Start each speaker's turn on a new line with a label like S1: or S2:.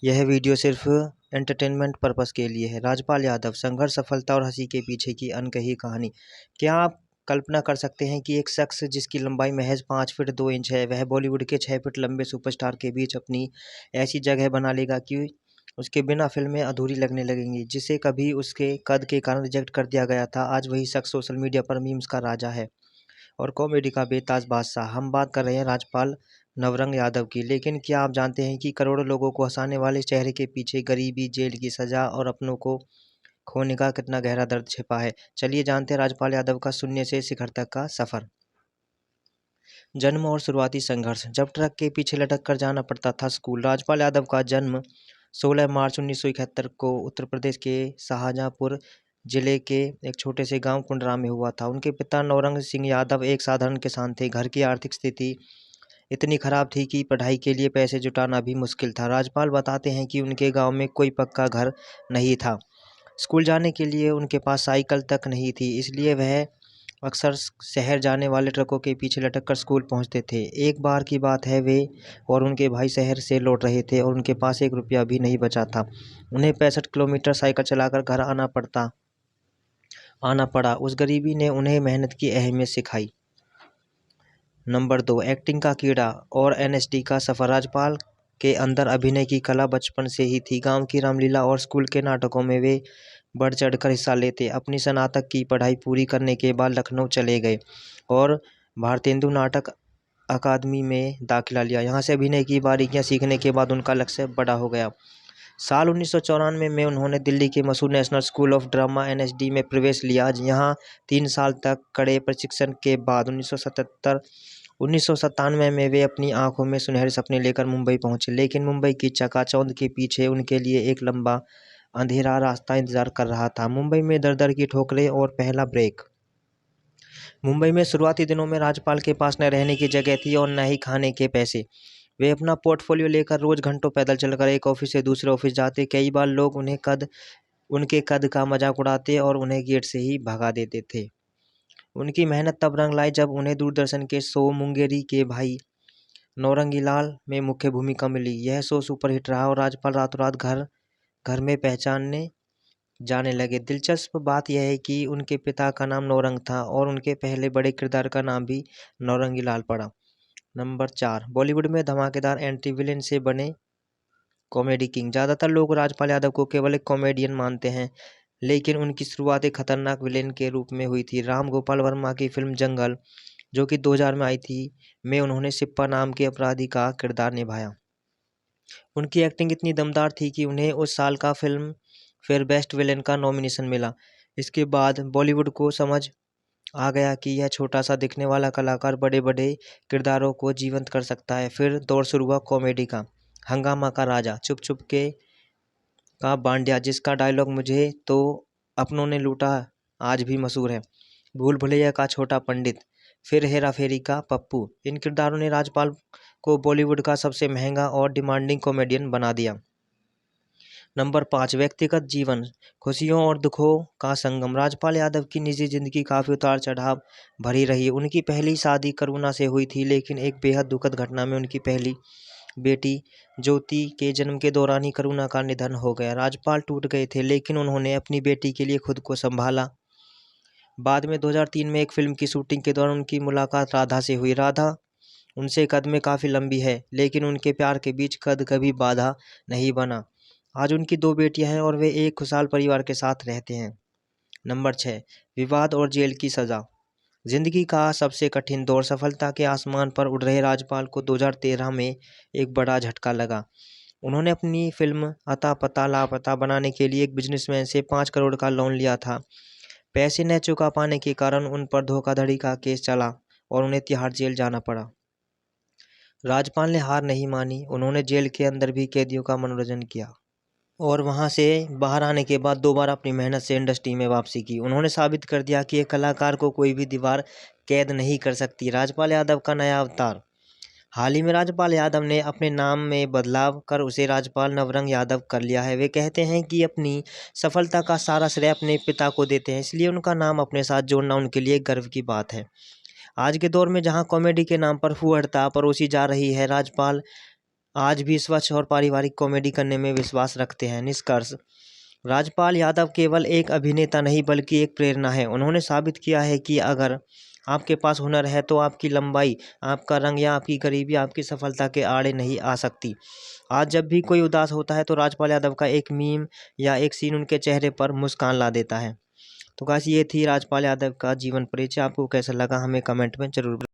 S1: यह वीडियो सिर्फ entertainment purpose के लिए है। राजपाल यादव, संघर्ष, सफलता और हंसी के पीछे की अनकही कहानी। क्या आप कल्पना कर सकते हैं कि एक शख्स जिसकी लंबाई महज 5 फीट 2 इंच है, वह बॉलीवुड के 6 फीट लंबे सुपरस्टार के बीच अपनी ऐसी जगह बना लेगा कि उसके बिना फिल्में अधूरी लगने लगेंगी। जिसे कभी उसके कद के कारण रिजेक्ट कर दिया गया था, आज वही शख्स सोशल मीडिया पर मीम्स का राजा है और कॉमेडी का बेताज बादशाह। हम बात कर रहे हैं राजपाल नवरंग यादव की। लेकिन क्या आप जानते हैं कि करोड़ों लोगों को हंसाने वाले चेहरे के पीछे गरीबी, जेल की सजा और अपनों को खोने का कितना गहरा दर्द छिपा है? चलिए जानते हैं राजपाल यादव का शून्य से शिखर तक का सफर। जन्म और शुरुआती संघर्ष। जब ट्रक के पीछे लटक कर जाना पड़ता था स्कूल। राजपाल यादव का जन्म 16 मार्च 1971 को उत्तर प्रदेश के शाहजहांपुर जिले के एक छोटे से गांव कुंडरा में हुआ था। उनके पिता नौरंग सिंह यादव एक साधारण किसान थे। घर की आर्थिक स्थिति इतनी खराब थी कि पढ़ाई के लिए पैसे जुटाना भी मुश्किल था। राजपाल बताते हैं कि उनके गांव में कोई पक्का घर नहीं था। स्कूल जाने के लिए उनके पास साइकिल तक नहीं थी, इसलिए वह अक्सर शहर जाने वाले ट्रकों के पीछे लटक कर स्कूल पहुंचते थे। एक बार की बात है, वे और उनके भाई शहर से लौट रहे थे और उनके पास 1 रुपया भी नहीं बचा था। उन्हें 65 किलोमीटर साइकिल चलाकर घर आना पड़ा। उस गरीबी ने उन्हें मेहनत की अहमियत सिखाई। नंबर 2, एक्टिंग का कीड़ा और एनएसडी का सफर। राजपाल के अंदर अभिनय की कला बचपन से ही थी। गांव की रामलीला और स्कूल के नाटकों में वे बढ़ चढ़कर हिस्सा लेते। अपनी स्नातक की पढ़ाई पूरी करने के बाद लखनऊ चले गए और भारतेंदु नाटक अकादमी में दाखिला लिया। यहाँ से अभिनय की बारीकियां सीखने के बाद उनका लक्ष्य बड़ा हो गया। साल 1994 में उन्होंने दिल्ली के मशहूर national school of drama NSD में प्रवेश लिया। यहाँ 3 साल तक कड़े प्रशिक्षण के बाद 1997 में वे अपनी आंखों में सुनहरे सपने लेकर मुंबई पहुंचे। लेकिन मुंबई की चकाचौंध के पीछे उनके लिए एक लंबा अंधेरा रास्ता इंतजार कर रहा था। मुंबई में दर-दर की ठोकरें और पहला ब्रेक। मुंबई में शुरुआती दिनों में राजपाल के पास न रहने की जगह थी और न ही खाने के पैसे। वे अपना पोर्टफोलियो लेकर रोज घंटों पैदल चलकर एक ऑफिस से दूसरे ऑफिस जाते। कई बार लोग उनके कद का मजाक उड़ाते और उन्हें गेट से ही भगा देते थे। उनकी मेहनत तब रंग लाई जब उन्हें दूरदर्शन के शो मुंगेरी के भाई नौरंगीलाल में मुख्य भूमिका मिली। यह शो सुपरहिट रहा और राजपाल रातों रात घर घर में पहचाने जाने लगे। दिलचस्प बात यह है कि उनके पिता का नाम नौरंग था और उनके पहले बड़े किरदार का नाम भी नौरंगीलाल पड़ा। नंबर 4, बॉलीवुड में धमाकेदार एंट्री, विलेन से बने कॉमेडी किंग। ज़्यादातर लोग राजपाल यादव को केवल एक कॉमेडियन मानते हैं, लेकिन उनकी शुरुआत एक खतरनाक विलेन के रूप में हुई थी। राम गोपाल वर्मा की फिल्म जंगल, जो कि 2000 में आई थी, में उन्होंने सिप्पा नाम के अपराधी का किरदार निभाया। उनकी एक्टिंग इतनी दमदार थी कि उन्हें उस साल का फिल्म फेयर बेस्ट विलेन का नॉमिनेशन मिला। इसके बाद बॉलीवुड को समझ आ गया कि यह छोटा सा दिखने वाला कलाकार बड़े बड़े किरदारों को जीवंत कर सकता है। फिर दौर शुरू हुआ कॉमेडी का। हंगामा का राजा, चुप चुप के का बांडिया, जिसका डायलॉग मुझे तो अपनों ने लूटा आज भी मशहूर है। भूल भुलैया का छोटा पंडित, फिर हेरा फेरी का पप्पू। इन किरदारों ने राजपाल को बॉलीवुड का सबसे महंगा और डिमांडिंग कॉमेडियन बना दिया। नंबर 5, व्यक्तिगत जीवन, खुशियों और दुखों का संगम। राजपाल यादव की निजी जिंदगी काफ़ी उतार चढ़ाव भरी रही। उनकी पहली शादी करुणा से हुई थी, लेकिन एक बेहद दुखद घटना में उनकी पहली बेटी ज्योति के जन्म के दौरान ही करुणा का निधन हो गया। राजपाल टूट गए थे, लेकिन उन्होंने अपनी बेटी के लिए खुद को संभाला। बाद में 2003 में एक फिल्म की शूटिंग के दौरान उनकी मुलाकात राधा से हुई। राधा उनसे कद में काफ़ी लंबी है, लेकिन उनके प्यार के बीच कद कभी बाधा नहीं बना। आज उनकी 2 बेटियां हैं और वे एक खुशहाल परिवार के साथ रहते हैं। नंबर 6, विवाद और जेल की सज़ा। जिंदगी का सबसे कठिन दौर, सफलता के आसमान पर उड़ रहे राजपाल को 2013 में एक बड़ा झटका लगा। उन्होंने अपनी फिल्म अता पता लापता बनाने के लिए एक बिजनेसमैन से 5 करोड़ का लोन लिया था। पैसे न चुका पाने के कारण उन पर धोखाधड़ी का केस चला और उन्हें तिहाड़ जेल जाना पड़ा। राजपाल ने हार नहीं मानी। उन्होंने जेल के अंदर भी कैदियों का मनोरंजन किया और वहां से बाहर आने के बाद दोबारा अपनी मेहनत से इंडस्ट्री में वापसी की। उन्होंने साबित कर दिया कि एक कलाकार को कोई भी दीवार कैद नहीं कर सकती। राजपाल यादव का नया अवतार। हाल ही में राजपाल यादव ने अपने नाम में बदलाव कर उसे राजपाल नवरंग यादव कर लिया है। वे कहते हैं कि अपनी सफलता का सारा श्रेय अपने पिता को देते हैं, इसलिए उनका नाम अपने साथ जोड़ना उनके लिए गर्व की बात है। आज के दौर में जहां कॉमेडी के नाम पर फूहड़ता परोसी जा रही है, राजपाल आज भी स्वच्छ और पारिवारिक कॉमेडी करने में विश्वास रखते हैं। निष्कर्ष, राजपाल यादव केवल एक अभिनेता नहीं बल्कि एक प्रेरणा है। उन्होंने साबित किया है कि अगर आपके पास हुनर है तो आपकी लंबाई, आपका रंग या आपकी गरीबी आपकी सफलता के आड़े नहीं आ सकती। आज जब भी कोई उदास होता है तो राजपाल यादव का एक मीम या एक सीन उनके चेहरे पर मुस्कान ला देता है। तो गाइस, ये थी राजपाल यादव का जीवन परिचय। आपको कैसा लगा हमें कमेंट में जरूर